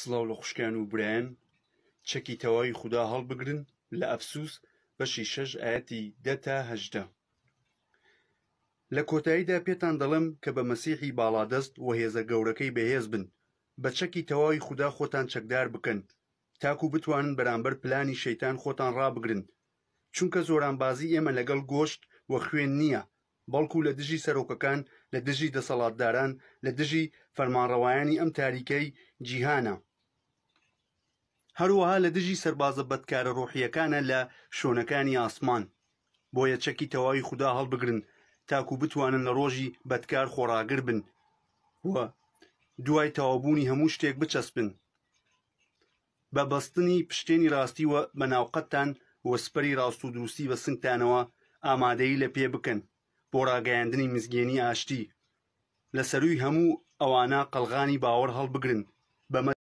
سڵاو لە خوشکان و برایان چەکی تەواوی خودا هەڵبگرن لە ئەفسوس بەشی 6 ئاەتی 10 تا 18. لە کۆتاییدا پێتان دەڵێم کە بە مەسیحی باڵادەست و هێزە گەورەکەی بەهێز بن، بە چەکی تەواوی خودا خۆتان چەکدار بکەن، تاکو بتوانن بەرامبەر پلانی شەیتان خۆتان ڕابگرن، چونکە زۆرانبازی ئێمە لەگەڵ گۆشت و خوێن نییە، بەڵکو لە دژی سەرۆکەکان، لە دژی دەسەڵاتداران، لە دژی فەرمانڕەوایانی ئەم تاریکەی جیهانە، هەروەها لە دژی سەربازە بەدکارە ڕۆحیەکانە لە شوێنەکانی ئاسمان. بۆیە چەکی تەواوی خودا هەڵبگرن تاکو بتوانن لە ڕۆژی بەدکار خۆڕاگر بن و دوای تەوابوونی هەموو شتێک بچەسبن، بە بەستنی پشتێنی ڕاستی و بەناوقەتتان و سپەری ڕاست و دروستی بە سنگتانەوە ئامادەیی لە پێ بکەن بۆ ڕاگەیاندنی مزگێنی ئاشتی. لە سەرووی هەموو ئەوانە قەڵغانی باوەڕ هەڵبگرن،